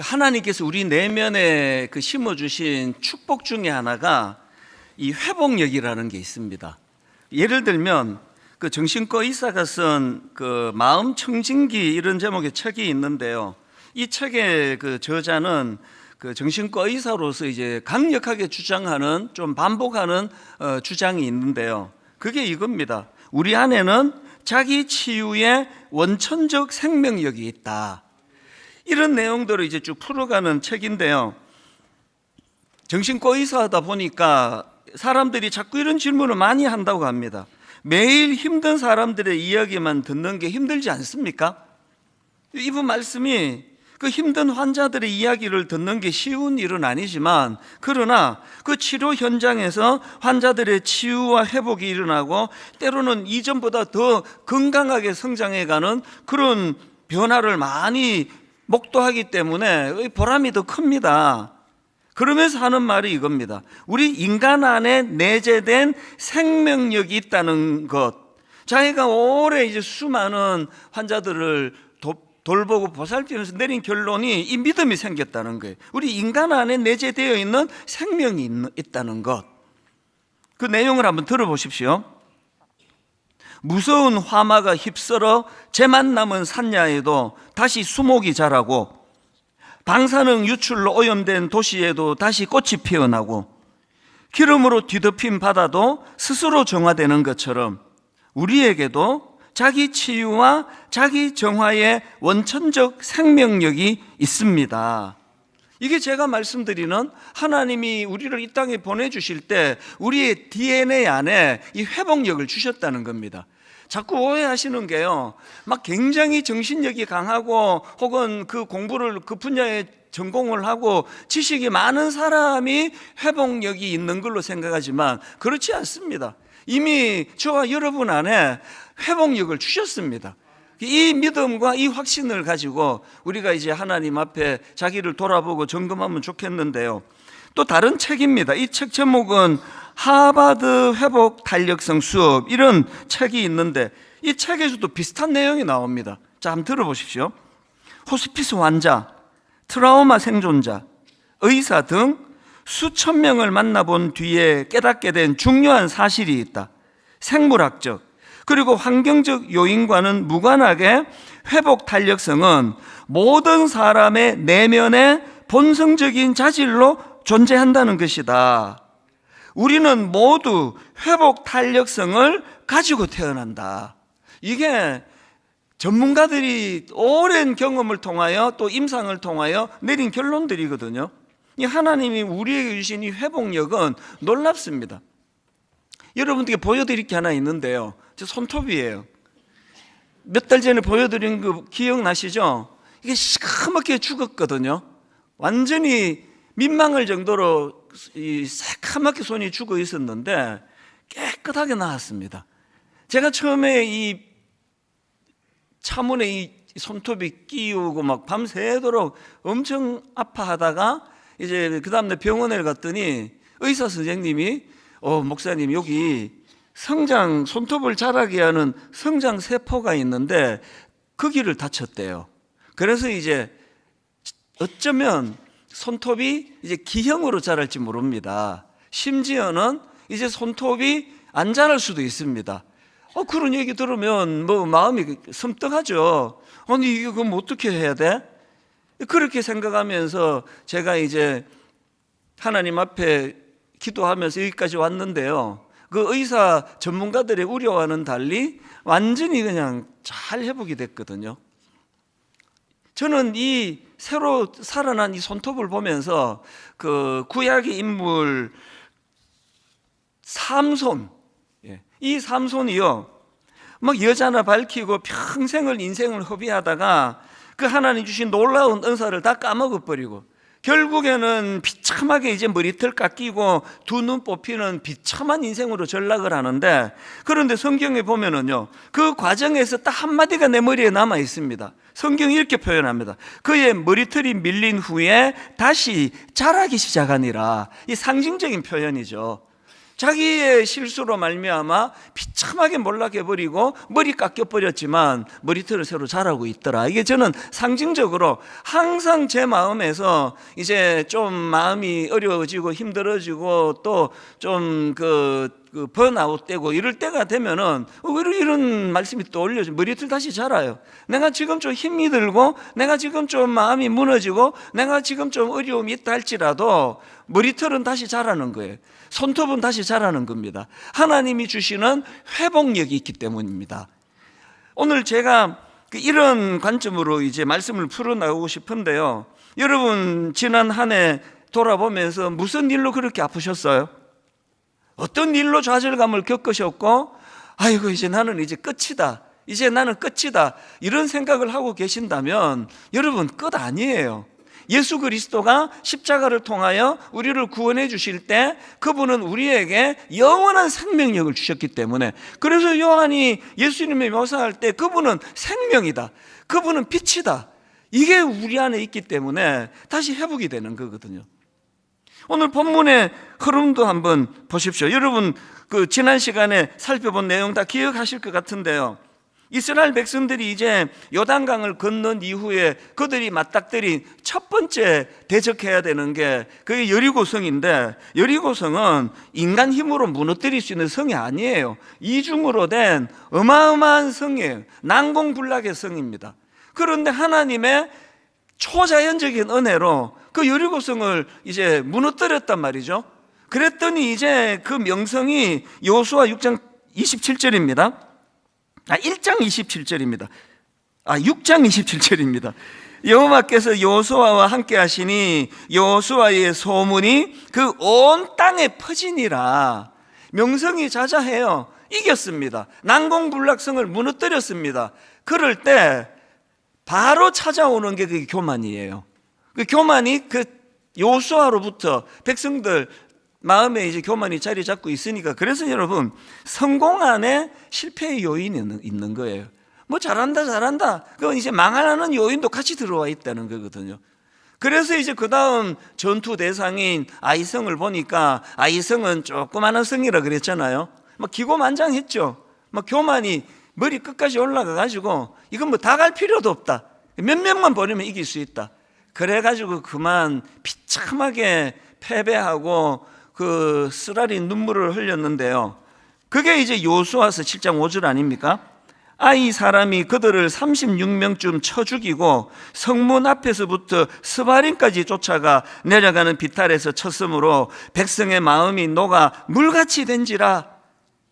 하나님께서 우리 내면에 심어주신 축복 중에 하나가 이 회복력이라는 게 있습니다. 예를 들면 정신과 의사가 쓴 마음 청진기 이런 제목의 책이 있는데요. 이 책의 저자는 정신과 의사로서 이제 강력하게 주장하는, 좀 반복하는 주장이 있는데요. 그게 이겁니다. 우리 안에는 자기 치유의 원천적 생명력이 있다. 이런 내용들을 이제 쭉 풀어가는 책인데요. 정신과 의사하다 보니까 사람들이 자꾸 이런 질문을 많이 한다고 합니다. 매일 힘든 사람들의 이야기만 듣는 게 힘들지 않습니까? 이분 말씀이 힘든 환자들의 이야기를 듣는 게 쉬운 일은 아니지만, 그러나 그 치료 현장에서 환자들의 치유와 회복이 일어나고 때로는 이전보다 더 건강하게 성장해가는 그런 변화를 많이 목도하기 때문에 보람이 더 큽니다. 그러면서 하는 말이 이겁니다. 우리 인간 안에 내재된 생명력이 있다는 것. 자기가 오래 이제 수많은 환자들을 돌보고 보살피면서 내린 결론이 이 믿음이 생겼다는 거예요. 우리 인간 안에 내재되어 있는 생명이 있다는 것. 그 내용을 한번 들어보십시오. 무서운 화마가 휩쓸어 재만 남은 산야에도 다시 수목이 자라고, 방사능 유출로 오염된 도시에도 다시 꽃이 피어나고, 기름으로 뒤덮인 바다도 스스로 정화되는 것처럼 우리에게도 자기 치유와 자기 정화의 원천적 생명력이 있습니다. 이게 제가 말씀드리는, 하나님이 우리를 이 땅에 보내주실 때 우리의 DNA 안에 이 회복력을 주셨다는 겁니다. 자꾸 오해하시는 게요, 막 굉장히 정신력이 강하고 혹은 그 공부를 그 분야에 전공을 하고 지식이 많은 사람이 회복력이 있는 걸로 생각하지만 그렇지 않습니다. 이미 저와 여러분 안에 회복력을 주셨습니다. 이 믿음과 이 확신을 가지고 우리가 이제 하나님 앞에 자기를 돌아보고 점검하면 좋겠는데요. 또 다른 책입니다. 이 책 제목은 하버드 회복 탄력성 수업, 이런 책이 있는데 이 책에서도 비슷한 내용이 나옵니다. 자, 한번 들어보십시오. 호스피스 환자, 트라우마 생존자, 의사 등 수천 명을 만나본 뒤에 깨닫게 된 중요한 사실이 있다. 생물학적 그리고 환경적 요인과는 무관하게 회복 탄력성은 모든 사람의 내면의 본성적인 자질로 존재한다는 것이다. 우리는 모두 회복 탄력성을 가지고 태어난다. 이게 전문가들이 오랜 경험을 통하여 또 임상을 통하여 내린 결론들이거든요. 이 하나님이 우리에게 주신 이 회복력은 놀랍습니다. 여러분들께 보여드릴 게 하나 있는데요. 저 손톱이에요. 몇 달 전에 보여드린 거 기억나시죠? 이게 시커멓게 죽었거든요. 완전히 민망할 정도로 새카맣게 손이 죽어 있었는데 깨끗하게 나았습니다. 제가 처음에 이 차문에 이 손톱이 끼우고 막 밤새도록 엄청 아파하다가 이제 그 다음날 병원에 갔더니 의사 선생님이 목사님, 여기 손톱을 자라게 하는 성장 세포가 있는데 거기를 다쳤대요. 그래서 이제 어쩌면 손톱이 이제 기형으로 자랄지 모릅니다. 심지어는 이제 손톱이 안 자랄 수도 있습니다. 그런 얘기 들으면 마음이 섬뜩하죠. 아니, 이게 그럼 어떻게 해야 돼? 그렇게 생각하면서 제가 이제 하나님 앞에 기도하면서 여기까지 왔는데요. 그 의사 전문가들의 우려와는 달리 완전히 그냥 잘 회복이 됐거든요. 저는 이 새로 살아난 이 손톱을 보면서 그 구약의 인물 삼손, 이 삼손이요, 막 여자나 밝히고 평생을 인생을 허비하다가 그 하나님 주신 놀라운 은사를 다 까먹어버리고 결국에는 비참하게 이제 머리털 깎이고 두 눈 뽑히는 비참한 인생으로 전락을 하는데, 그런데 성경에 보면은요, 그 과정에서 딱 한마디가 내 머리에 남아 있습니다. 성경이 이렇게 표현합니다. 그의 머리털이 밀린 후에 다시 자라기 시작하니라. 이 상징적인 표현이죠. 자기의 실수로 말미암아 비참하게 몰락해버리고 머리 깎여버렸지만 머리털을 새로 자라고 있더라. 이게 저는 상징적으로 항상 제 마음에서 이제 좀 마음이 어려워지고 힘들어지고 또 좀 번아웃 되고 이럴 때가 되면은 왜 이런 말씀이 떠올려져. 머리털 다시 자라요. 내가 지금 좀 힘이 들고 내가 지금 좀 마음이 무너지고 내가 지금 좀 어려움이 있다 할지라도 머리털은 다시 자라는 거예요. 손톱은 다시 자라는 겁니다. 하나님이 주시는 회복력이 있기 때문입니다. 오늘 제가 이런 관점으로 이제 말씀을 풀어나가고 싶은데요. 여러분 지난 한 해 돌아보면서 무슨 일로 그렇게 아프셨어요? 어떤 일로 좌절감을 겪으셨고 아이고 이제 나는 이제 끝이다. 이제 나는 끝이다. 이런 생각을 하고 계신다면 여러분 끝 아니에요. 예수 그리스도가 십자가를 통하여 우리를 구원해 주실 때 그분은 우리에게 영원한 생명력을 주셨기 때문에 그래서 요한이 예수님을 묘사할 때 그분은 생명이다. 그분은 빛이다. 이게 우리 안에 있기 때문에 다시 회복이 되는 거거든요. 오늘 본문의 흐름도 한번 보십시오. 여러분 지난 시간에 살펴본 내용 다 기억하실 것 같은데요. 이스라엘 백성들이 이제 요단강을 건넌 이후에 그들이 맞닥뜨린 첫 번째 대적해야 되는 게 그게 여리고성인데 여리고성은 인간 힘으로 무너뜨릴 수 있는 성이 아니에요. 이중으로 된 어마어마한 성이에요. 난공불락의 성입니다. 그런데 하나님의 초자연적인 은혜로 그 여리고성을 이제 무너뜨렸단 말이죠. 그랬더니 이제 그 명성이 여호수아 6장 27절입니다. 1장 27절입니다. 6장 27절입니다. 여호와께서 여호수아와 함께 하시니 여호수아의 소문이 그 온 땅에 퍼지니라. 명성이 자자해요. 이겼습니다. 난공불락성을 무너뜨렸습니다. 그럴 때 바로 찾아오는 게 그 교만이에요. 그 교만이 그 여호수아로부터 백성들 마음에 이제 교만이 자리 잡고 있으니까 그래서 여러분 성공 안에 실패의 요인이 있는 거예요. 뭐 잘한다 그건 이제 망하는 요인도 같이 들어와 있다는 거거든요. 그래서 이제 그 다음 전투 대상인 아이성을 보니까 아이성은 조그마한 성이라 그랬잖아요. 막 기고만장했죠. 막 교만이 머리 끝까지 올라가 가지고 이건 뭐 다 갈 필요도 없다. 몇 명만 버리면 이길 수 있다. 그래가지고 그만 비참하게 패배하고 그 쓰라린 눈물을 흘렸는데요. 그게 이제 여호수아서 7장 5절 아닙니까? 아이 사람이 그들을 36명쯤 쳐 죽이고 성문 앞에서부터 스바림까지 쫓아가 내려가는 비탈에서 쳤으므로 백성의 마음이 녹아 물같이 된지라.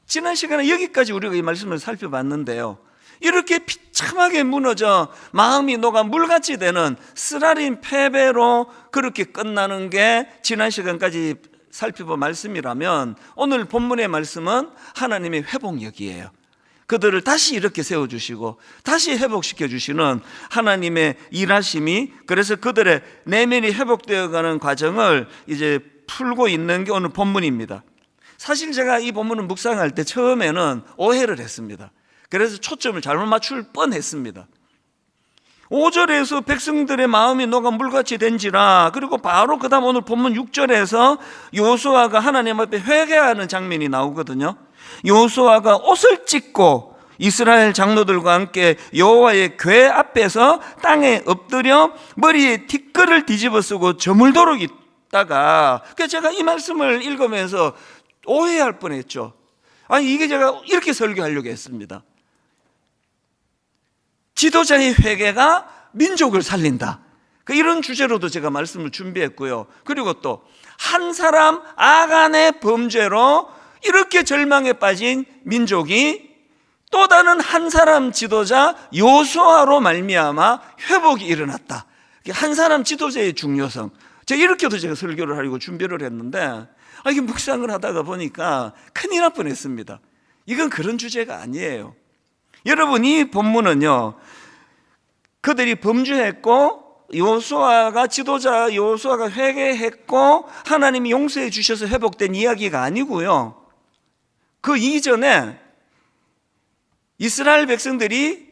지난 시간에 여기까지 우리가 이 말씀을 살펴봤는데요. 이렇게 비참하게 무너져 마음이 녹아 물같이 되는 쓰라린 패배로 그렇게 끝나는 게 지난 시간까지 살펴본 말씀이라면 오늘 본문의 말씀은 하나님의 회복력이에요. 그들을 다시 이렇게 세워주시고 다시 회복시켜 주시는 하나님의 일하심이 그래서 그들의 내면이 회복되어가는 과정을 이제 풀고 있는 게 오늘 본문입니다. 사실 제가 이 본문을 묵상할 때 처음에는 오해를 했습니다. 그래서 초점을 잘못 맞출 뻔했습니다. 5절에서 백성들의 마음이 녹아 물같이 된지라 그리고 바로 그 다음 오늘 본문 6절에서 여호수아가 하나님 앞에 회개하는 장면이 나오거든요. 여호수아가 옷을 찢고 이스라엘 장로들과 함께 여호와의 궤 앞에서 땅에 엎드려 머리에 티끌을 뒤집어 쓰고 저물도록 있다가 제가 이 말씀을 읽으면서 오해할 뻔했죠. 아니 이게 제가 이렇게 설교하려고 했습니다. 지도자의 회개가 민족을 살린다. 이런 주제로도 제가 말씀을 준비했고요. 그리고 또 한 사람 아간의 범죄로 이렇게 절망에 빠진 민족이 또 다른 한 사람 지도자 여호수아로 말미암아 회복이 일어났다. 한 사람 지도자의 중요성. 제가 이렇게도 제가 설교를 하려고 준비를 했는데 이게 묵상을 하다가 보니까 큰일 날 뻔했습니다. 이건 그런 주제가 아니에요. 여러분 이 본문은요 그들이 범죄했고 여호수아가 지도자 여호수아가 회개했고 하나님이 용서해 주셔서 회복된 이야기가 아니고요. 그 이전에 이스라엘 백성들이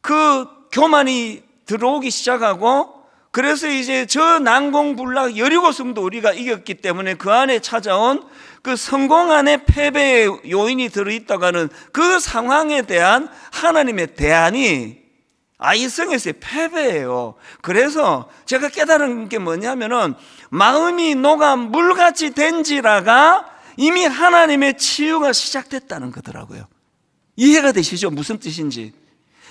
그 교만이 들어오기 시작하고 그래서 이제 저 난공불락 여리고 성도 우리가 이겼기 때문에 그 안에 찾아온 그 성공 안에 패배의 요인이 들어있다고 하는 그 상황에 대한 하나님의 대안이 아이성에서의 패배예요. 그래서 제가 깨달은 게 뭐냐면은 마음이 녹아 물같이 된지라가 이미 하나님의 치유가 시작됐다는 거더라고요. 이해가 되시죠? 무슨 뜻인지.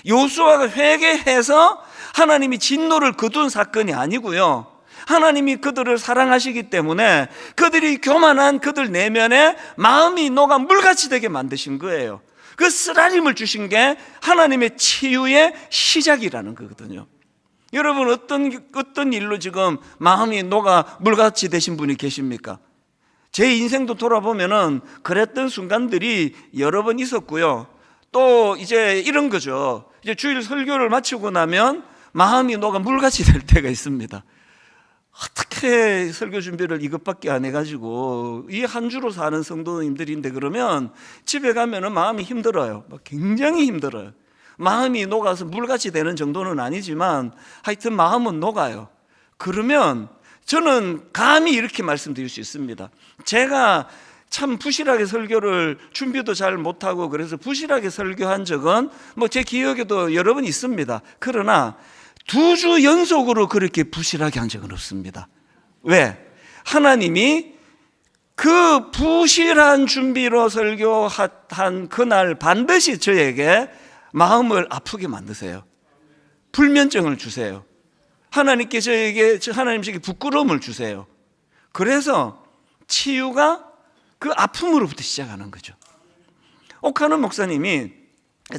요수아가 회개해서 하나님이 진노를 거둔 사건이 아니고요, 하나님이 그들을 사랑하시기 때문에 그들이 교만한 그들 내면에 마음이 녹아 물같이 되게 만드신 거예요. 그 쓰라림을 주신 게 하나님의 치유의 시작이라는 거거든요. 여러분, 어떤 일로 지금 마음이 녹아 물같이 되신 분이 계십니까? 제 인생도 돌아보면은 그랬던 순간들이 여러 번 있었고요. 또 이제 이런 거죠. 이제 주일 설교를 마치고 나면 마음이 녹아 물같이 될 때가 있습니다. 어떻게 설교 준비를 이것밖에 안 해가지고 이 한 주로 사는 성도님들인데, 그러면 집에 가면은 마음이 힘들어요. 굉장히 힘들어요. 마음이 녹아서 물같이 되는 정도는 아니지만 하여튼 마음은 녹아요. 그러면 저는 감히 이렇게 말씀드릴 수 있습니다. 제가 참 부실하게 설교를 준비도 잘 못하고 그래서 부실하게 설교한 적은 뭐 제 기억에도 여러 번 있습니다. 그러나 2주 연속으로 그렇게 부실하게 한 적은 없습니다. 왜? 하나님이 그 부실한 준비로 설교한 그날 반드시 저에게 마음을 아프게 만드세요. 불면증을 주세요. 하나님께 하나님께 부끄러움을 주세요. 그래서 치유가 그 아픔으로부터 시작하는 거죠. 옥하는 목사님이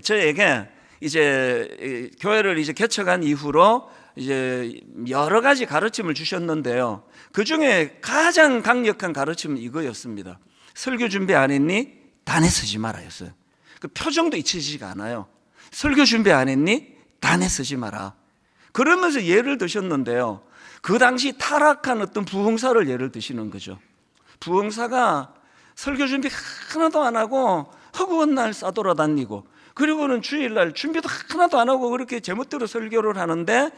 저에게 이제 교회를 이제 개척한 이후로 이제 여러 가지 가르침을 주셨는데요, 그 중에 가장 강력한 가르침은 이거였습니다. 설교 준비 안 했니? 단에 쓰지 말아였어요. 그 표정도 잊히지가 않아요. 설교 준비 안 했니? 단에 쓰지 마라. 그러면서 예를 드셨는데요, 그 당시 타락한 어떤 부흥사를 예를 드시는 거죠. 부흥사가 설교 준비 하나도 안 하고 허구한 날 싸돌아다니고, 그리고는 주일날 준비도 하나도 안 하고 그렇게 제멋대로 설교를 하는데,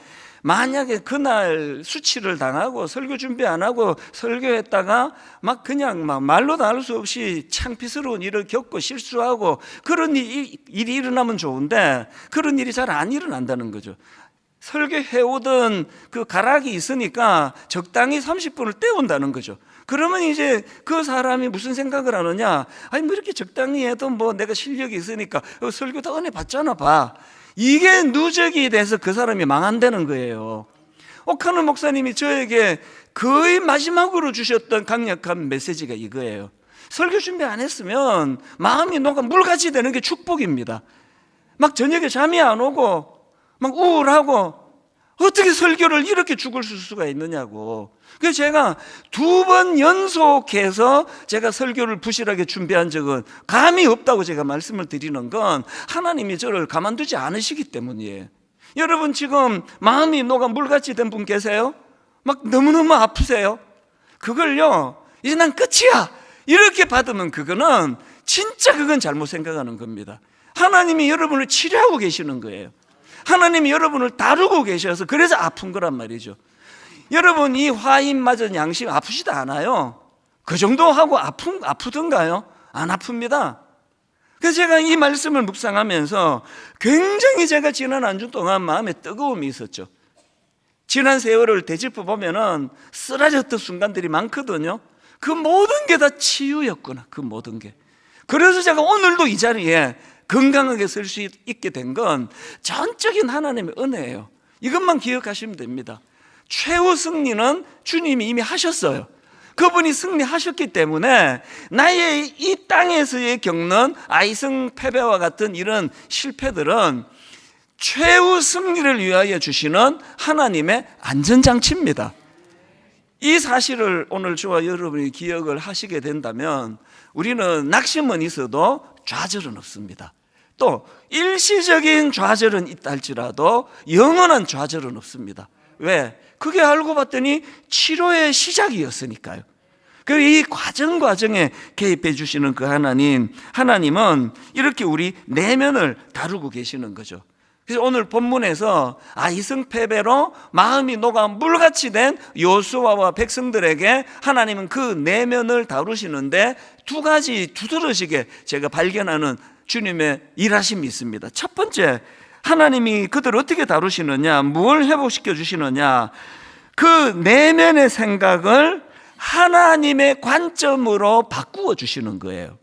만약에 그날 수치를 당하고 설교 준비 안 하고 설교했다가 막 그냥 막 말로도 할 수 없이 창피스러운 일을 겪고 실수하고 그런 일이 일어나면 좋은데 그런 일이 잘 안 일어난다는 거죠. 설교해오던 그 가락이 있으니까 적당히 30분을 때운다는 거죠. 그러면 이제 그 사람이 무슨 생각을 하느냐, 아니 뭐 이렇게 적당히 해도 뭐 내가 실력이 있으니까 설교 다 은혜 받잖아 봐. 이게 누적이 돼서 그 사람이 망한다는 거예요. 옥하는 목사님이 저에게 거의 마지막으로 주셨던 강력한 메시지가 이거예요. 설교 준비 안 했으면 마음이 녹아 물같이 되는 게 축복입니다. 막 저녁에 잠이 안 오고 막 우울하고 어떻게 설교를 이렇게 죽을 수가 있느냐고. 그래서 제가 2번 연속해서 제가 설교를 부실하게 준비한 적은 감이 없다고 제가 말씀을 드리는 건 하나님이 저를 가만두지 않으시기 때문이에요. 여러분, 지금 마음이 녹아 물같이 된 분 계세요? 막 너무너무 아프세요? 그걸요, 이제 난 끝이야 이렇게 받으면 그건 잘못 생각하는 겁니다. 하나님이 여러분을 치료하고 계시는 거예요. 하나님이 여러분을 다루고 계셔서 그래서 아픈 거란 말이죠. 여러분, 이 화인 맞은 양심 아프지도 않아요. 그 정도 하고 아프던가요? 안 아픕니다. 그래서 제가 이 말씀을 묵상하면서 굉장히 제가 지난 한 주 동안 마음에 뜨거움이 있었죠. 지난 세월을 되짚어 보면은 쓰러졌던 순간들이 많거든요. 그 모든 게 다 치유였구나, 그 모든 게. 그래서 제가 오늘도 이 자리에 건강하게 설 수 있게 된 건 전적인 하나님의 은혜예요. 이것만 기억하시면 됩니다. 최후 승리는 주님이 이미 하셨어요. 그분이 승리하셨기 때문에 나의 이 땅에서의 겪는 아이성 패배와 같은 이런 실패들은 최후 승리를 위하여 주시는 하나님의 안전장치입니다. 이 사실을 오늘 저와 여러분이 기억을 하시게 된다면 우리는 낙심은 있어도 좌절은 없습니다. 또 일시적인 좌절은 있다 할지라도 영원한 좌절은 없습니다. 왜? 그게 알고 봤더니 치료의 시작이었으니까요. 이 과정에 개입해 주시는 그 하나님은 이렇게 우리 내면을 다루고 계시는 거죠. 그래서 오늘 본문에서 이승패배로 마음이 녹아 물같이 된 여호수아와 백성들에게 하나님은 그 내면을 다루시는데 두 가지 두드러지게 제가 발견하는 주님의 일하심이 있습니다. 첫 번째, 하나님이 그들을 어떻게 다루시느냐, 뭘 회복시켜 주시느냐, 그 내면의 생각을 하나님의 관점으로 바꾸어 주시는 거예요.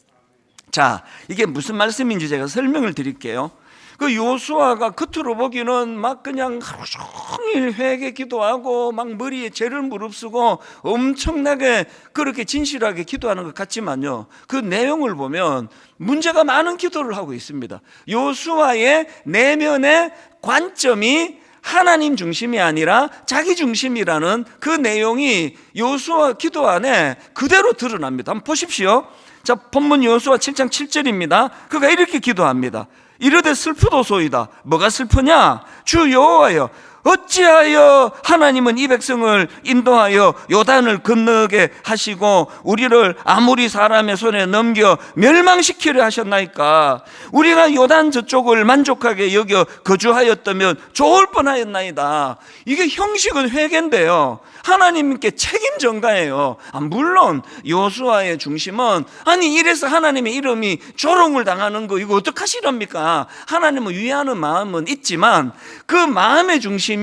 자, 이게 무슨 말씀인지 제가 설명을 드릴게요. 그 여호수아가 겉으로 보기는 막 그냥 하루 종일 회개 기도하고 막 머리에 죄를 무릅쓰고 엄청나게 그렇게 진실하게 기도하는 것 같지만요, 그 내용을 보면 문제가 많은 기도를 하고 있습니다. 여호수아의 내면의 관점이 하나님 중심이 아니라 자기 중심이라는 그 내용이 여호수아 기도 안에 그대로 드러납니다. 한번 보십시오. 자, 본문 여호수아 7장 7절입니다. 그가 이렇게 기도합니다. 이르되 슬프도소이다. 뭐가 슬프냐? 주 여호와여, 어찌하여 하나님은 이 백성을 인도하여 요단을 건너게 하시고 우리를 아모리 사람의 손에 넘겨 멸망시키려 하셨나이까? 우리가 요단 저쪽을 만족하게 여겨 거주하였다면 좋을 뻔하였나이다. 이게 형식은 회개인데요, 하나님께 책임 전가예요. 물론 여호수아의 중심은 이래서 하나님의 이름이 조롱을 당하는 거 이거 어떡하시렵니까? 하나님을 위하는 마음은 있지만 그 마음의 중심이,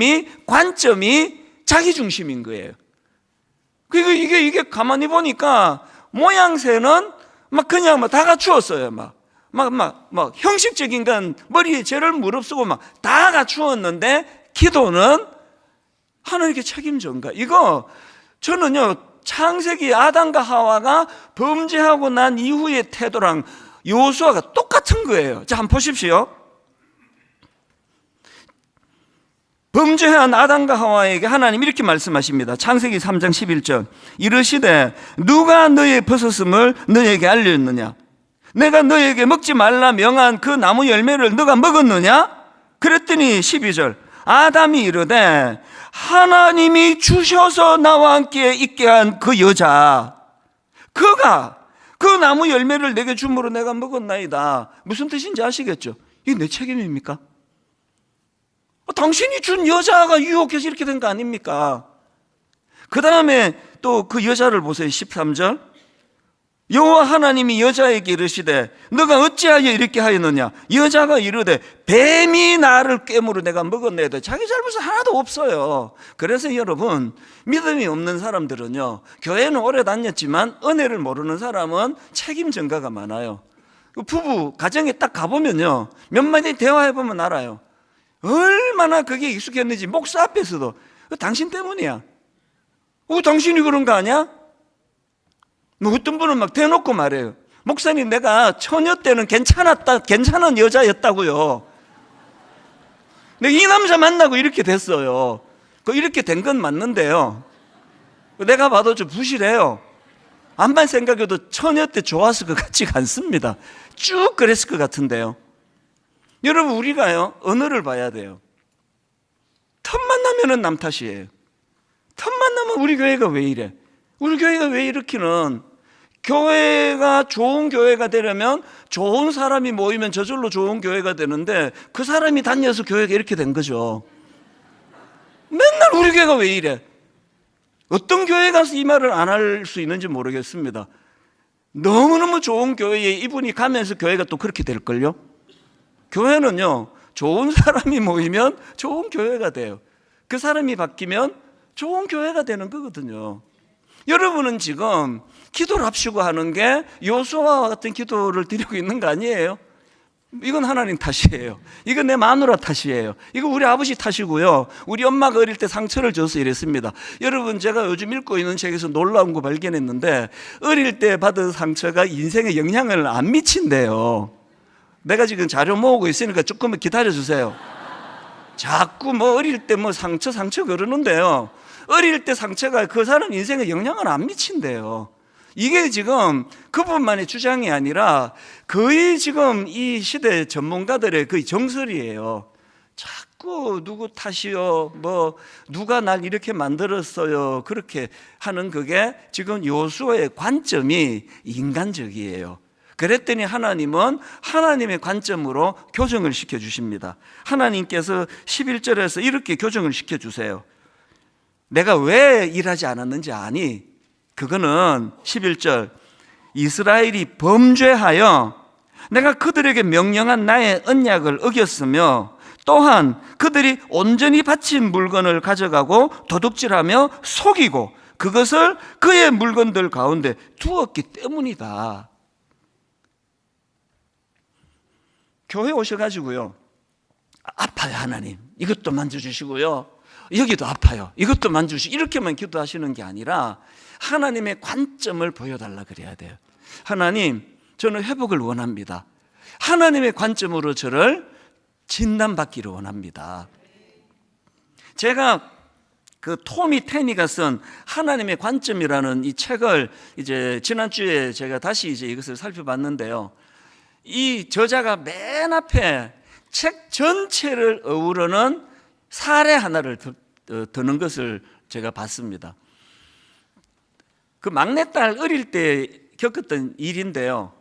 관점이 자기 중심인 거예요. 그리고 이게 가만히 보니까 모양새는 막 그냥 다 갖추었어요. 막 형식적인 건 머리에 죄를 무릅쓰고 막 다 갖추었는데 기도는 하나님께 책임 전가. 이거 저는요, 창세기 아담과 하와가 범죄하고 난 이후의 태도랑 여호수아가 똑같은 거예요. 자, 한번 보십시오. 범죄한 아담과 하와에게 하나님 이렇게 말씀하십니다. 창세기 3장 11절. 이르시되 누가 너의 벗었음을 너에게 알렸느냐? 내가 너에게 먹지 말라 명한 그 나무 열매를 너가 먹었느냐? 그랬더니 12절. 아담이 이르되 하나님이 주셔서 나와 함께 있게 한 그 여자, 그가 그 나무 열매를 내게 줌으로 내가 먹었나이다. 무슨 뜻인지 아시겠죠? 이게 내 책임입니까? 당신이 준 여자가 유혹해서 이렇게 된 거 아닙니까? 그 다음에 또 그 여자를 보세요. 13절. 여호와 하나님이 여자에게 이르시되 너가 어찌하여 이렇게 하였느냐? 여자가 이르되 뱀이 나를 꿰물어 내가 먹었나이다. 자기 잘못은 하나도 없어요. 그래서 여러분, 믿음이 없는 사람들은요, 교회는 오래 다녔지만 은혜를 모르는 사람은 책임 전가가 많아요. 부부 가정에 딱 가보면요, 몇 마디 대화해보면 알아요. 얼마나 그게 익숙했는지. 목사 앞에서도 당신 때문이야. 당신이 그런 거 아니야? 어떤 분은 막 대놓고 말해요. 목사님, 내가 처녀 때는 괜찮은 여자였다고요. 근데 이 남자 만나고 이렇게 됐어요. 이렇게 된 건 맞는데요, 내가 봐도 좀 부실해요. 암만 생각해도 처녀 때 좋았을 것 같지가 않습니다. 쭉 그랬을 것 같은데요. 여러분, 우리가요, 언어를 봐야 돼요. 틈만 나면은 남 탓이에요. 틈만 나면 우리 교회가 왜 이래? 우리 교회가 왜 이렇기는, 교회가 좋은 교회가 되려면 좋은 사람이 모이면 저절로 좋은 교회가 되는데 그 사람이 다녀서 교회가 이렇게 된 거죠. 맨날 우리 교회가 왜 이래? 어떤 교회 가서 이 말을 안 할 수 있는지 모르겠습니다. 너무너무 좋은 교회에 이분이 가면서 교회가 또 그렇게 될걸요? 교회는요, 좋은 사람이 모이면 좋은 교회가 돼요. 그 사람이 바뀌면 좋은 교회가 되는 거거든요. 여러분은 지금 기도를 합시고 하는 게 여호수아와 같은 기도를 드리고 있는 거 아니에요? 이건 하나님 탓이에요. 이건 내 마누라 탓이에요. 이거 우리 아버지 탓이고요. 우리 엄마가 어릴 때 상처를 줘서 이랬습니다. 여러분, 제가 요즘 읽고 있는 책에서 놀라운 거 발견했는데, 어릴 때 받은 상처가 인생에 영향을 안 미친대요. 내가 지금 자료 모으고 있으니까 조금만 기다려주세요. 자꾸 어릴 때 상처 그러는데요, 어릴 때 상처가 그 사람 인생에 영향을 안 미친대요. 이게 지금 그분만의 주장이 아니라 거의 지금 이 시대 전문가들의 거의 정설이에요. 자꾸 누구 탓이요, 누가 날 이렇게 만들었어요, 그렇게 하는 그게 지금 여호수아의 관점이 인간적이에요. 그랬더니 하나님은 하나님의 관점으로 교정을 시켜주십니다. 하나님께서 11절에서 이렇게 교정을 시켜주세요. 내가 왜 일하지 않았는지 아니? 그거는 11절, 이스라엘이 범죄하여 내가 그들에게 명령한 나의 언약을 어겼으며 또한 그들이 온전히 바친 물건을 가져가고 도둑질하며 속이고 그것을 그의 물건들 가운데 두었기 때문이다. 교회 오셔가지고요, 아파요 하나님, 이것도 만져주시고요, 여기도 아파요, 이것도 만져주시고, 이렇게만 기도하시는 게 아니라 하나님의 관점을 보여달라 그래야 돼요. 하나님, 저는 회복을 원합니다. 하나님의 관점으로 저를 진단받기를 원합니다. 제가 그 토미 테니가 쓴 하나님의 관점이라는 이 책을 이제 지난주에 제가 다시 이제 이것을 살펴봤는데요, 이 저자가 맨 앞에 책 전체를 어우러는 사례 하나를 드는 것을 제가 봤습니다. 그 막내딸 어릴 때 겪었던 일인데요,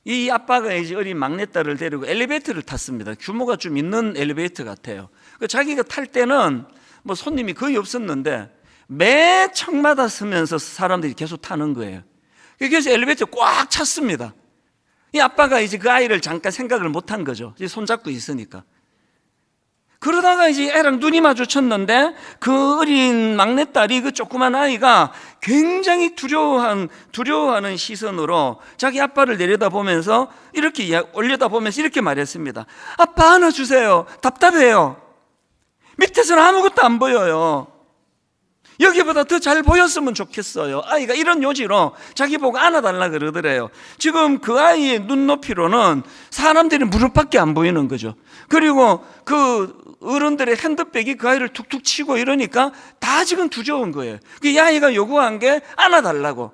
이 아빠가 이제 어린 막내딸을 데리고 엘리베이터를 탔습니다. 규모가 좀 있는 엘리베이터 같아요. 자기가 탈 때는 뭐 손님이 거의 없었는데 매 층마다 서면서 사람들이 계속 타는 거예요. 그래서 엘리베이터 꽉 찼습니다. 이 아빠가 이제 그 아이를 잠깐 생각을 못한 거죠. 이제 손잡고 있으니까. 그러다가 이제 애랑 눈이 마주쳤는데 그 어린 막내딸이, 그 조그만 아이가 굉장히 두려워하는 시선으로 자기 아빠를 내려다보면서 이렇게 올려다보면서 이렇게 말했습니다. 아빠 안아주세요. 답답해요. 밑에서는 아무것도 안 보여요. 여기보다 더 잘 보였으면 좋겠어요. 아이가 이런 요지로 자기 보고 안아달라 그러더래요. 지금 그 아이의 눈높이로는 사람들이 무릎밖에 안 보이는 거죠. 그리고 그 어른들의 핸드백이 그 아이를 툭툭 치고 이러니까 다 지금 두려운 거예요. 이 아이가 요구한 게 안아달라고.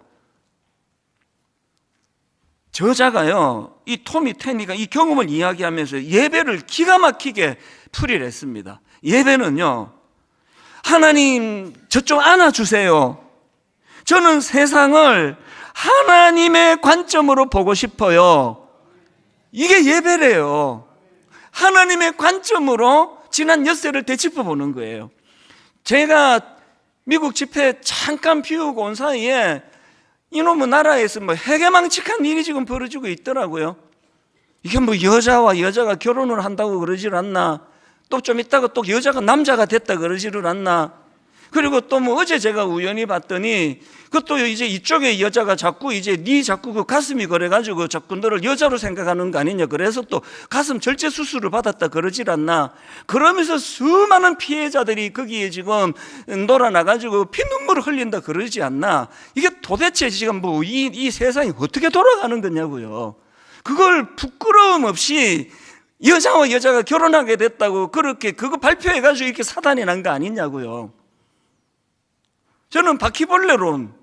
저자가요, 이 토미 테니가 이 경험을 이야기하면서 예배를 기가 막히게 풀이를 했습니다. 예배는요, 하나님 저 좀 안아주세요. 저는 세상을 하나님의 관점으로 보고 싶어요. 이게 예배래요. 하나님의 관점으로 지난 엿새를 되짚어 보는 거예요. 제가 미국 집회 잠깐 비우고 온 사이에 이놈의 나라에서 뭐 해괴망측한 일이 지금 벌어지고 있더라고요. 이게 뭐 여자와 여자가 결혼을 한다고 그러질 않나, 또 좀 있다가 또 여자가 남자가 됐다 그러지를 않나. 그리고 또 뭐 어제 제가 우연히 봤더니 그것도 이제 이쪽에 여자가 자꾸 이제 자꾸 그 가슴이 그래가지고 자꾸 너를 여자로 생각하는 거 아니냐, 그래서 또 가슴 절제 수술을 받았다 그러질 않나. 그러면서 수많은 피해자들이 거기에 지금 놀아나가지고 피눈물을 흘린다 그러지 않나. 이게 도대체 지금 뭐 이 세상이 어떻게 돌아가는 거냐고요. 그걸 부끄러움 없이 여자와 여자가 결혼하게 됐다고 그렇게 그거 발표해가지고 이렇게 사단이 난 거 아니냐고요. 저는 바퀴벌레론,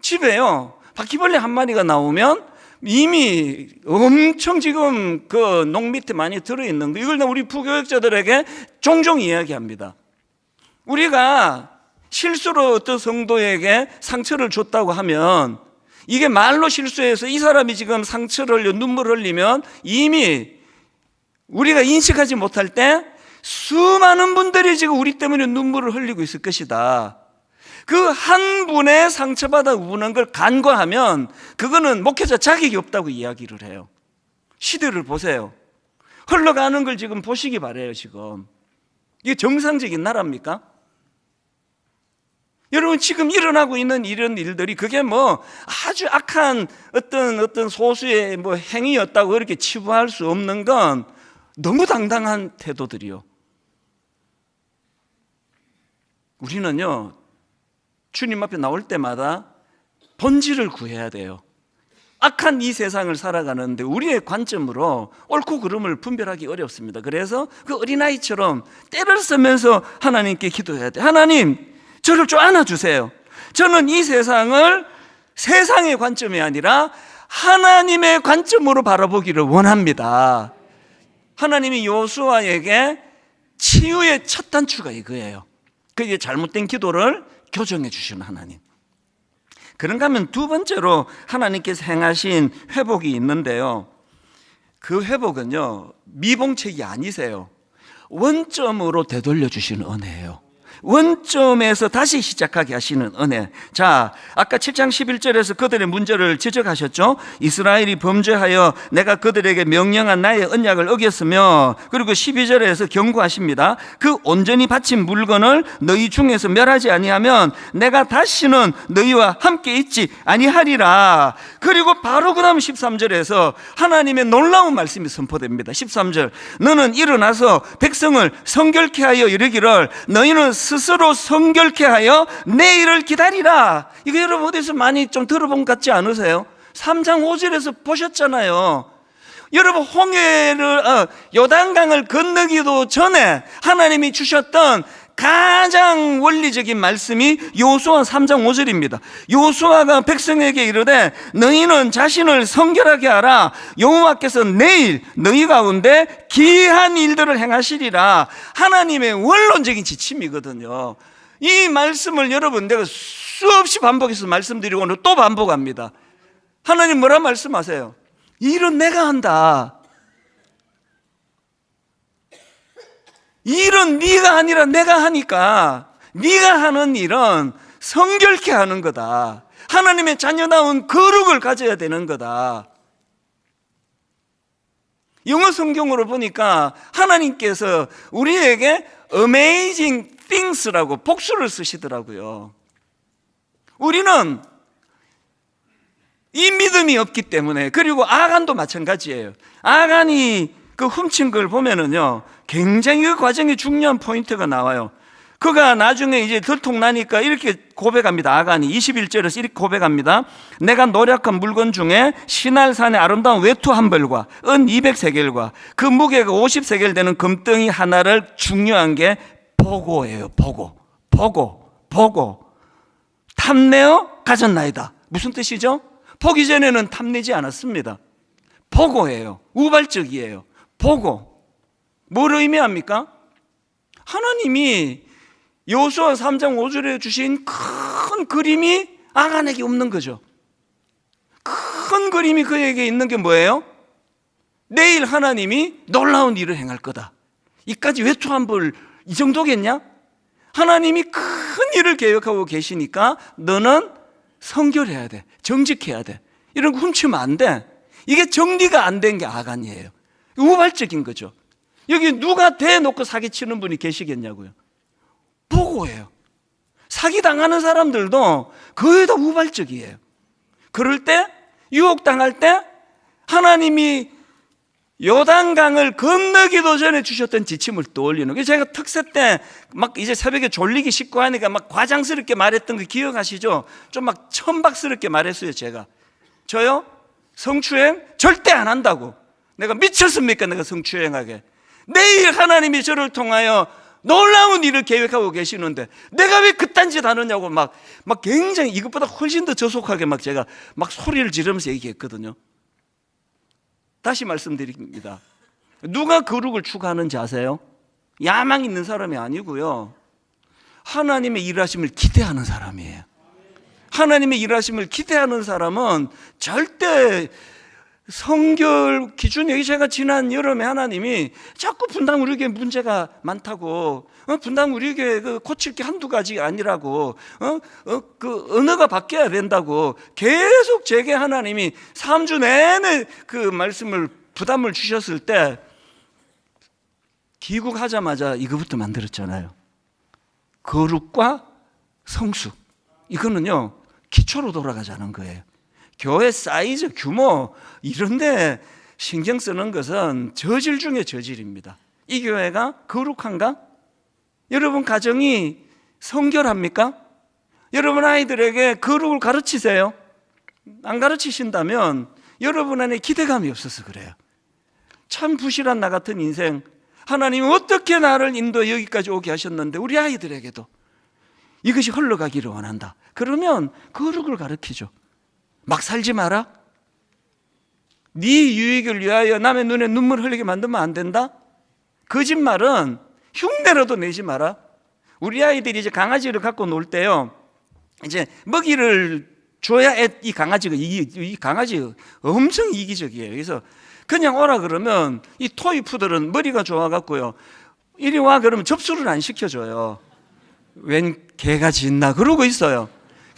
집에요, 바퀴벌레 한 마리가 나오면 이미 엄청 지금 그 농 밑에 많이 들어있는 거, 이걸 우리 부교육자들에게 종종 이야기합니다. 우리가 실수로 어떤 성도에게 상처를 줬다고 하면 이게 말로 실수해서 이 사람이 지금 상처를 흘려 눈물을 흘리면 이미 우리가 인식하지 못할 때 수많은 분들이 지금 우리 때문에 눈물을 흘리고 있을 것이다. 그 한 분의 상처받아 우는 걸 간과하면 그거는 목회자 자격이 없다고 이야기를 해요. 시대를 보세요. 흘러가는 걸 지금 보시기 바라요. 지금 이게 정상적인 나라입니까? 여러분, 지금 일어나고 있는 이런 일들이 그게 뭐 아주 악한 어떤 소수의 뭐 행위였다고 이렇게 치부할 수 없는 건 너무 당당한 태도들이요. 우리는요, 주님 앞에 나올 때마다 본질을 구해야 돼요. 악한 이 세상을 살아가는데 우리의 관점으로 옳고 그름을 분별하기 어렵습니다. 그래서 그 어린아이처럼 때를 쓰면서 하나님께 기도해야 돼요. 하나님, 저를 좀 안아주세요. 저는 이 세상을 세상의 관점이 아니라 하나님의 관점으로 바라보기를 원합니다. 하나님이 여호수아에게 치유의 첫 단추가 이거예요. 그게 잘못된 기도를 교정해 주시는 하나님. 그런가 하면 두 번째로 하나님께서 행하신 회복이 있는데요, 그 회복은요 미봉책이 아니세요. 원점으로 되돌려 주시는 은혜예요. 원점에서 다시 시작하게 하시는 은혜. 자, 아까 7장 11절에서 그들의 문제를 지적하셨죠. 이스라엘이 범죄하여 내가 그들에게 명령한 나의 언약을 어겼으며, 그리고 12절에서 경고하십니다. 그 온전히 바친 물건을 너희 중에서 멸하지 아니하면 내가 다시는 너희와 함께 있지 아니하리라. 그리고 바로 그 다음 13절에서 하나님의 놀라운 말씀이 선포됩니다. 13절, 너는 일어나서 백성을 성결케 하여 이르기를 너희는 스스로 성결케 하여 내일을 기다리라. 이거 여러분 어디서 많이 좀 들어본 것 같지 않으세요? 3장 5절에서 보셨잖아요. 여러분 홍해를 요단강을 건너기도 전에 하나님이 주셨던 가장 원리적인 말씀이 여호수아 3장 5절입니다. 여호수아가 백성에게 이르되 너희는 자신을 성결하게 하라. 여호와께서 내일 너희 가운데 기이한 일들을 행하시리라. 하나님의 원론적인 지침이거든요. 이 말씀을 여러분 내가 수없이 반복해서 말씀드리고 오늘 또 반복합니다. 하나님 뭐라 말씀하세요? 일은 내가 한다. 일은 네가 아니라 내가 하니까 네가 하는 일은 성결케 하는 거다. 하나님의 자녀다운 거룩을 가져야 되는 거다. 영어 성경으로 보니까 하나님께서 우리에게 amazing things라고 복수를 쓰시더라고요. 우리는 이 믿음이 없기 때문에, 그리고 아간도 마찬가지예요. 아간이 그 훔친 걸 보면은요 굉장히 그 과정에 중요한 포인트가 나와요. 그가 나중에 이제 들통나니까 이렇게 고백합니다. 아간이 21절에서 이렇게 고백합니다. 내가 노력한 물건 중에 시날산의 아름다운 외투 한 벌과 은 200세겔과 그 무게가 50세겔 되는 금덩이 하나를 중요한 게 보고예요. 보고 탐내어 가졌나이다. 무슨 뜻이죠? 보기 전에는 탐내지 않았습니다. 보고예요. 우발적이에요. 보고. 뭘 의미합니까? 하나님이 여호수아 3장 5절에 주신 큰 그림이 아간에게 없는 거죠. 큰 그림이 그에게 있는 게 뭐예요? 내일 하나님이 놀라운 일을 행할 거다. 이까지 외투 한 벌 이 정도겠냐? 하나님이 큰 일을 계획하고 계시니까 너는 성결해야 돼. 정직해야 돼. 이런 거 훔치면 안 돼. 이게 정리가 안 된 게 아간이에요. 우발적인 거죠. 여기 누가 대놓고 사기치는 분이 계시겠냐고요. 보고예요. 사기당하는 사람들도 거의 다 우발적이에요. 그럴 때, 유혹당할 때 하나님이 요단강을 건너기도 전에 주셨던 지침을 떠올리는 거예요. 제가 특세 때 막 이제 새벽에 졸리기 쉽고 하니까 막 과장스럽게 말했던 거 기억하시죠? 좀 막 천박스럽게 말했어요. 저요? 성추행 절대 안 한다고. 내가 미쳤습니까? 내가 성추행하게. 내일 하나님이 저를 통하여 놀라운 일을 계획하고 계시는데 내가 왜 그딴 짓 하느냐고 막 굉장히 이것보다 훨씬 더 저속하게 막 제가 막 소리를 지르면서 얘기했거든요. 다시 말씀드립니다. 누가 거룩을 추구하는지 아세요? 야망 있는 사람이 아니고요, 하나님의 일하심을 기대하는 사람이에요. 하나님의 일하심을 기대하는 사람은 절대 성결 기준이, 여기 제가 지난 여름에 하나님이 자꾸 분당 우리 교회 문제가 많다고, 분당 우리 교회 그 고칠 게 한두 가지 아니라고, 그 언어가 바뀌어야 된다고 계속 제게 하나님이 3주 내내 그 말씀을 부담을 주셨을 때 귀국하자마자 이거부터 만들었잖아요. 거룩과 성숙. 이거는요 기초로 돌아가자는 거예요. 교회 사이즈, 규모 이런데 신경 쓰는 것은 저질 중에 저질입니다. 이 교회가 거룩한가? 여러분 가정이 성결합니까? 여러분 아이들에게 거룩을 가르치세요? 안 가르치신다면 여러분 안에 기대감이 없어서 그래요. 참 부실한 나 같은 인생, 하나님이 어떻게 나를 인도해 여기까지 오게 하셨는데 우리 아이들에게도 이것이 흘러가기를 원한다. 그러면 거룩을 가르치죠. 막 살지 마라. 네 유익을 위하여 남의 눈에 눈물 흘리게 만들면 안 된다. 거짓말은 흉내라도 내지 마라. 우리 아이들이 이제 강아지를 갖고 놀 때요, 이제 먹이를 줘야 이 강아지가 이 강아지 엄청 이기적이에요. 그래서 그냥 오라 그러면 이 토이푸들은 머리가 좋아갖고요, 이리 와 그러면 접수를 안 시켜줘요. 웬 개가 짖나 그러고 있어요.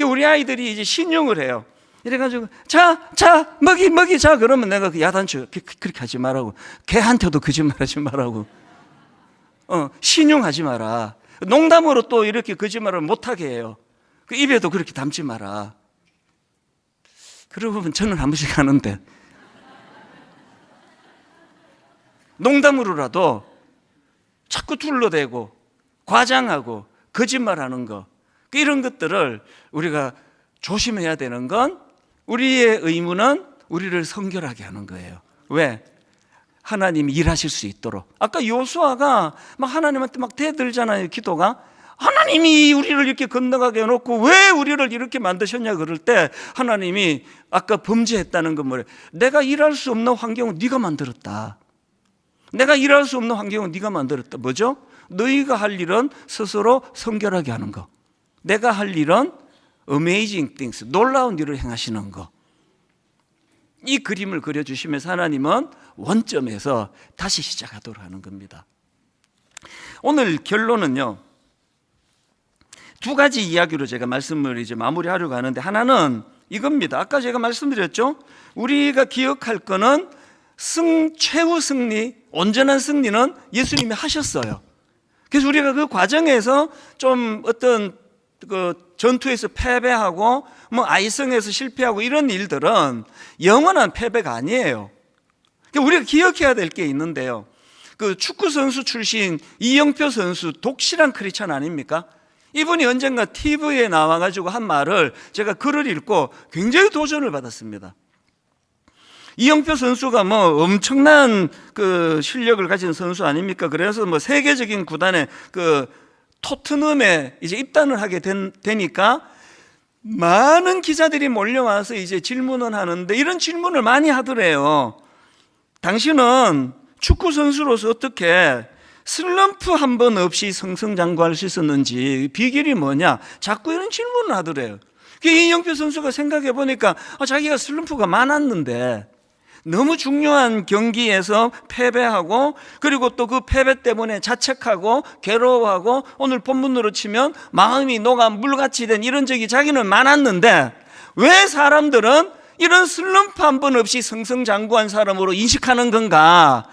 우리 아이들이 이제 신용을 해요. 이래가지고 자 먹이 자 그러면 내가 그 야단쳐. 그렇게 하지 말라고. 개한테도 거짓말하지 말라고. 신용하지 마라. 농담으로 또 이렇게 거짓말을 못하게 해요. 그 입에도 그렇게 담지 마라. 그러고 보면 저는 한 번씩 하는데, 농담으로라도 자꾸 둘러대고 과장하고 거짓말하는 거, 이런 것들을 우리가 조심해야 되는 건, 우리의 의무는 우리를 성결하게 하는 거예요. 왜? 하나님이 일하실 수 있도록. 아까 요수아가 막 하나님한테 막 대들잖아요. 기도가 하나님이 우리를 이렇게 건너가게 해놓고 왜 우리를 이렇게 만드셨냐 그럴 때, 하나님이 아까 범죄했다는 건 뭐래? 내가 일할 수 없는 환경은 네가 만들었다. 내가 일할 수 없는 환경은 네가 만들었다. 뭐죠? 너희가 할 일은 스스로 성결하게 하는 거. 내가 할 일은 amazing things, 놀라운 일을 행하시는 거. 이 그림을 그려주시면서 하나님은 원점에서 다시 시작하도록 하는 겁니다. 오늘 결론은요, 두 가지 이야기로 제가 말씀을 이제 마무리하려고 하는데, 하나는 이겁니다. 아까 제가 말씀드렸죠? 우리가 기억할 거는 최후 승리, 온전한 승리는 예수님이 하셨어요. 그래서 우리가 그 과정에서 좀 어떤 그 전투에서 패배하고 뭐 아이성에서 실패하고 이런 일들은 영원한 패배가 아니에요. 우리가 기억해야 될 게 있는데요, 그 축구 선수 출신 이영표 선수 독실한 크리스찬 아닙니까? 이분이 언젠가 TV에 나와가지고 한 말을 제가 글을 읽고 굉장히 도전을 받았습니다. 이영표 선수가 뭐 엄청난 그 실력을 가진 선수 아닙니까? 그래서 뭐 세계적인 구단의 그 토트넘에 이제 입단을 하게 되니까 많은 기자들이 몰려와서 이제 질문을 하는데, 이런 질문을 많이 하더래요. 당신은 축구 선수로서 어떻게 슬럼프 한 번 없이 승승장구할 수 있었는지 비결이 뭐냐, 자꾸 이런 질문을 하더래요. 이영표 선수가 생각해 보니까 자기가 슬럼프가 많았는데, 너무 중요한 경기에서 패배하고, 그리고 또 그 패배 때문에 자책하고 괴로워하고, 오늘 본문으로 치면 마음이 녹아 물같이 된 이런 적이 자기는 많았는데, 왜 사람들은 이런 슬럼프 한 번 없이 승승장구한 사람으로 인식하는 건가?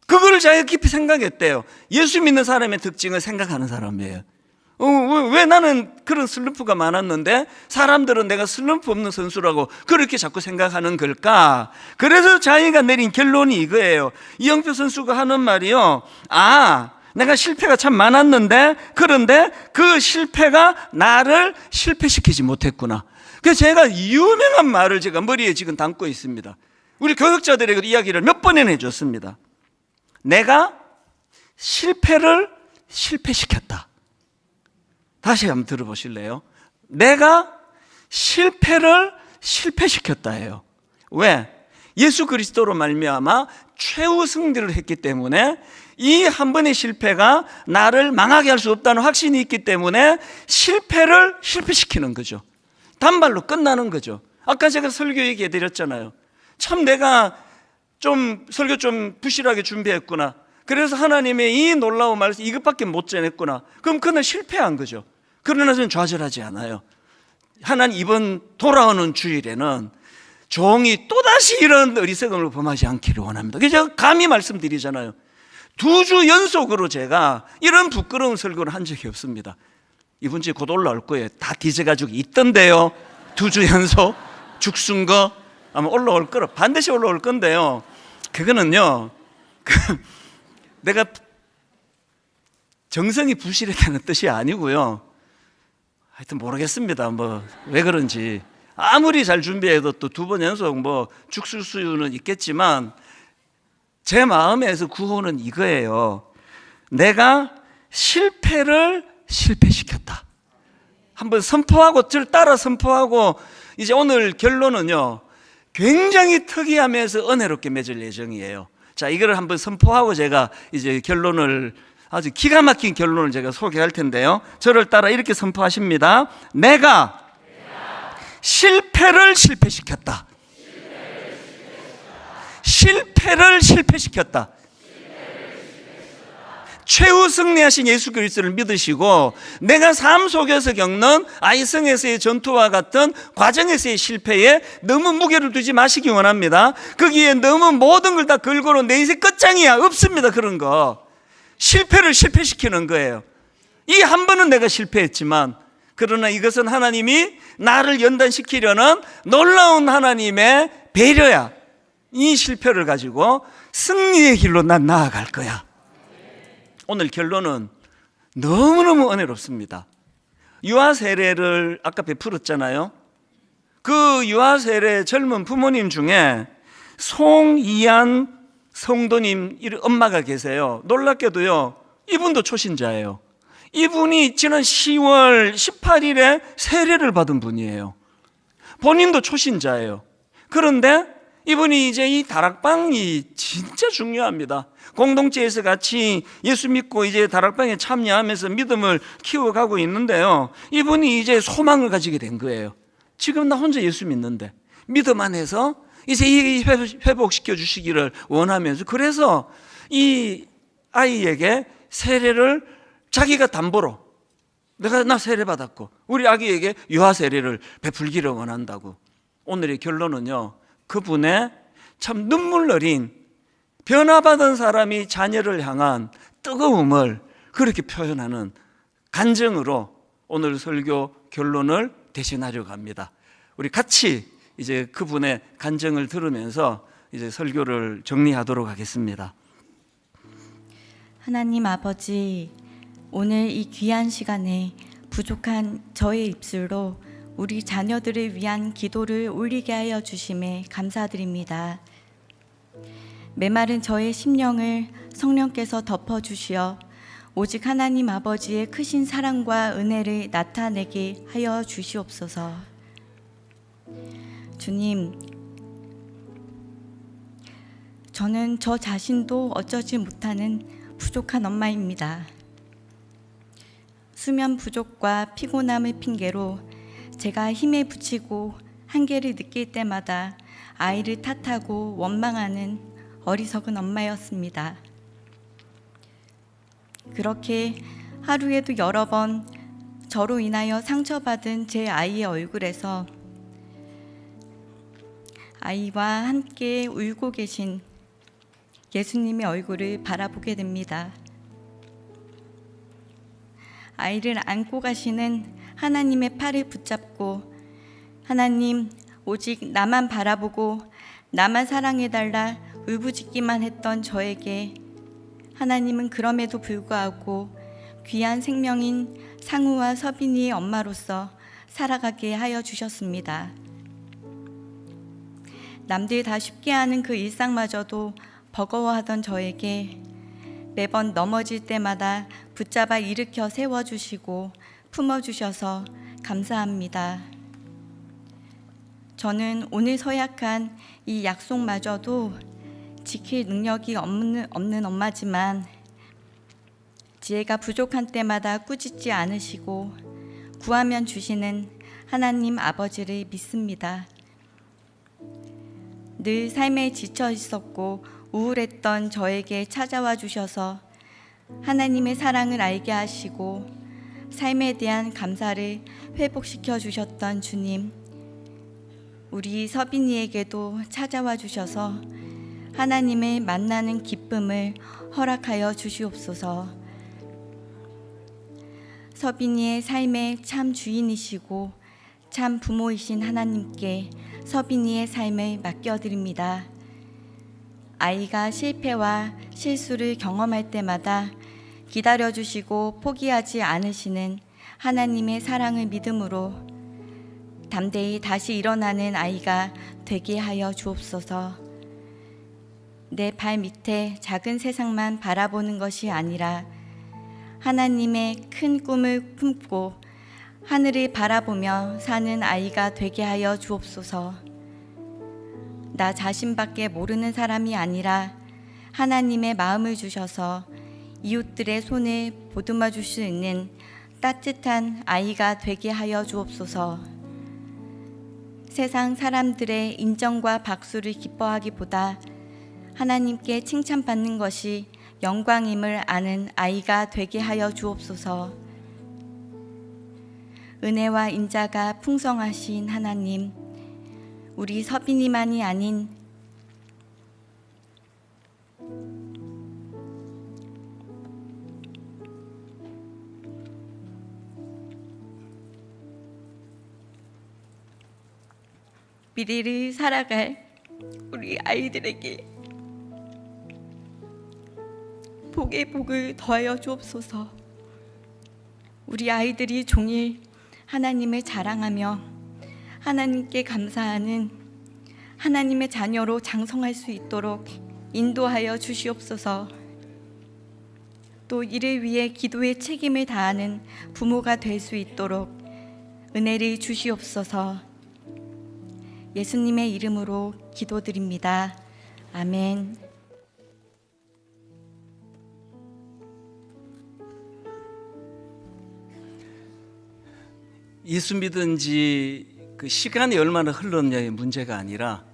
그걸 자기가 깊이 생각했대요. 예수 믿는 사람의 특징을 생각하는 사람이에요. 왜 나는 그런 슬럼프가 많았는데 사람들은 내가 슬럼프 없는 선수라고 그렇게 자꾸 생각하는 걸까? 그래서 자기가 내린 결론이 이거예요. 이영표 선수가 하는 말이요, 내가 실패가 참 많았는데, 그런데 그 실패가 나를 실패시키지 못했구나. 그래서 제가 유명한 말을 제가 머리에 지금 담고 있습니다. 우리 교육자들에게 이야기를 몇 번이나 해줬습니다. 내가 실패를 실패시켰다. 다시 한번 들어보실래요? 내가 실패를 실패시켰다예요. 왜? 예수 그리스도로 말미암아 최후 승리를 했기 때문에, 이 한 번의 실패가 나를 망하게 할 수 없다는 확신이 있기 때문에 실패를 실패시키는 거죠. 단발로 끝나는 거죠. 아까 제가 설교 얘기해 드렸잖아요. 참 내가 좀 설교 좀 부실하게 준비했구나. 그래서 하나님의 이 놀라운 말씀 이것밖에 못 전했구나. 그럼 그날 실패한 거죠. 그러나 저는 좌절하지 않아요. 하나님 이번 돌아오는 주일에는 종이 또다시 이런 어리석음을 범하지 않기를 원합니다. 그래서 제가 감히 말씀드리잖아요. 2주 연속으로 제가 이런 부끄러운 설교를 한 적이 없습니다. 이번 주에 곧 올라올 거예요. 다 뒤져가지고 있던데요. 2주 연속 죽순 거 아마 올라올 거라, 반드시 올라올 건데요. 그거는요, 내가 정성이 부실했다는 뜻이 아니고요. 하여튼 모르겠습니다. 뭐 왜 그런지. 아무리 잘 준비해도 또 2번 연속 뭐 죽을 수는 있겠지만, 제 마음에서 구호는 이거예요. 내가 실패를 실패시켰다. 한번 선포하고, 저를 따라 선포하고, 이제 오늘 결론은요, 굉장히 특이하면서 은혜롭게 맺을 예정이에요. 자, 이거를 한번 선포하고 제가 이제 결론을, 아주 기가 막힌 결론을 제가 소개할 텐데요. 저를 따라 이렇게 선포하십니다. 내가 실패를 실패시켰다. 실패를 실패시켰다. 최후 승리하신 예수 그리스도를 믿으시고 내가 삶 속에서 겪는 아이성에서의 전투와 같은 과정에서의 실패에 너무 무게를 두지 마시기 원합니다. 거기에 너무 모든 걸 다 걸고로 내 인생 끝장이야, 없습니다. 그런 거. 실패를 실패시키는 거예요. 이 한 번은 내가 실패했지만, 그러나 이것은 하나님이 나를 연단시키려는 놀라운 하나님의 배려야. 이 실패를 가지고 승리의 길로 난 나아갈 거야. 오늘 결론은 너무너무 은혜롭습니다. 유아 세례를 아까 베풀었잖아요. 그 유아 세례 젊은 부모님 중에 송이안 성도님 엄마가 계세요. 놀랍게도요, 이분도 초신자예요. 이분이 지난 10월 18일에 세례를 받은 분이에요. 본인도 초신자예요. 그런데 이분이 이제 이 다락방이 진짜 중요합니다. 공동체에서 같이 예수 믿고 이제 다락방에 참여하면서 믿음을 키워가고 있는데요, 이분이 이제 소망을 가지게 된 거예요. 지금 나 혼자 예수 믿는데 믿음 안에서 이제 이 회복시켜 주시기를 원하면서, 그래서 이 아이에게 세례를 자기가 담보로, 나 세례 받았고 우리 아기에게 유아 세례를 베풀기를 원한다고. 오늘의 결론은요, 그분의 참 눈물 어린 변화받은 사람이 자녀를 향한 뜨거움을 그렇게 표현하는 간증으로 오늘 설교 결론을 대신하려고 합니다. 우리 같이 이제 그분의 간증을 들으면서 이제 설교를 정리하도록 하겠습니다. 하나님 아버지, 오늘 이 귀한 시간에 부족한 저의 입술로 우리 자녀들을 위한 기도를 올리게 하여 주심에 감사드립니다. 메마른 저의 심령을 성령께서 덮어주시어 오직 하나님 아버지의 크신 사랑과 은혜를 나타내게 하여 주시옵소서. 주님, 저는 저 자신도 어쩌지 못하는 부족한 엄마입니다. 수면 부족과 피곤함을 핑계로 제가 힘에 부치고 한계를 느낄 때마다 아이를 탓하고 원망하는 어리석은 엄마였습니다. 그렇게 하루에도 여러 번 저로 인하여 상처받은 제 아이의 얼굴에서 아이와 함께 울고 계신 예수님의 얼굴을 바라보게 됩니다. 아이를 안고 가시는 하나님의 팔을 붙잡고, 하나님, 오직 나만 바라보고 나만 사랑해달라 울부짖기만 했던 저에게 하나님은 그럼에도 불구하고 귀한 생명인 상우와 서빈이의 엄마로서 살아가게 하여 주셨습니다. 남들 다 쉽게 하는 그 일상마저도 버거워하던 저에게 매번 넘어질 때마다 붙잡아 일으켜 세워주시고 품어주셔서 감사합니다. 저는 오늘 서약한 이 약속마저도 지킬 능력이 없는 엄마지만 지혜가 부족한 때마다 꾸짖지 않으시고 구하면 주시는 하나님 아버지를 믿습니다. 늘 삶에 지쳐 있었고 우울했던 저에게 찾아와 주셔서 하나님의 사랑을 알게 하시고 삶에 대한 감사를 회복시켜 주셨던 주님, 우리 서빈이에게도 찾아와 주셔서 하나님을 만나는 기쁨을 허락하여 주시옵소서. 서빈이의 삶의 참 주인이시고 참 부모이신 하나님께 서빈이의 삶을 맡겨드립니다. 아이가 실패와 실수를 경험할 때마다 기다려주시고 포기하지 않으시는 하나님의 사랑을 믿음으로 담대히 다시 일어나는 아이가 되게 하여 주옵소서. 내 발 밑에 작은 세상만 바라보는 것이 아니라 하나님의 큰 꿈을 품고 하늘을 바라보며 사는 아이가 되게 하여 주옵소서. 나 자신밖에 모르는 사람이 아니라 하나님의 마음을 주셔서 이웃들의 손을 보듬어 줄 수 있는 따뜻한 아이가 되게 하여 주옵소서. 세상 사람들의 인정과 박수를 기뻐하기보다 하나님께 칭찬받는 것이 영광임을 아는 아이가 되게 하여 주옵소서. 은혜와 인자가 풍성하신 하나님, 우리 서빈이만이 아닌 미래를 살아갈 우리 아이들에게 복의 복을 더하여 주옵소서. 우리 아이들이 종일 하나님을 자랑하며 하나님께 감사하는 하나님의 자녀로 장성할 수 있도록 인도하여 주시옵소서. 또 이를 위해 기도의 책임을 다하는 부모가 될 수 있도록 은혜를 주시옵소서. 예수님의 이름으로 기도드립니다. 아멘. 예수 믿은 지 그 시간이 얼마나 흘렀냐의 문제가 아니라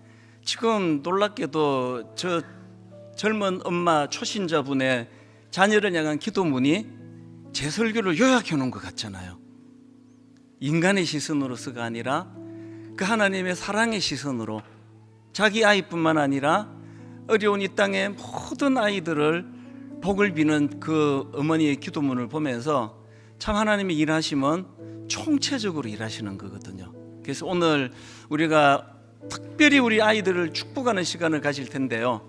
지금 놀랍게도 저 젊은 엄마 초신자분의 자녀를 향한 기도문이 제 설교를 요약해 놓은 것 같잖아요. 인간의 시선으로서가 아니라 그 하나님의 사랑의 시선으로 자기 아이뿐만 아니라 어려운 이 땅의 모든 아이들을 복을 비는 그 어머니의 기도문을 보면서 참 하나님의 일하심은 총체적으로 일하시는 거거든요. 그래서 오늘 우리가 특별히 우리 아이들을 축복하는 시간을 가질 텐데요,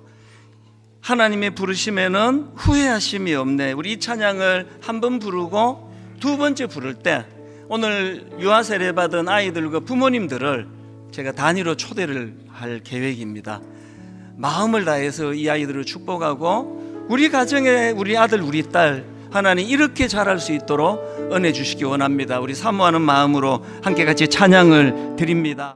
하나님의 부르심에는 후회하심이 없네. 우리 이 찬양을 한 번 부르고 두 번째 부를 때 오늘 유아 세례 받은 아이들과 부모님들을 제가 단위로 초대를 할 계획입니다. 마음을 다해서 이 아이들을 축복하고 우리 가정에 우리 아들 우리 딸 하나님 이렇게 자랄 수 있도록 은혜 주시기 원합니다. 우리 사모하는 마음으로 함께 같이 찬양을 드립니다.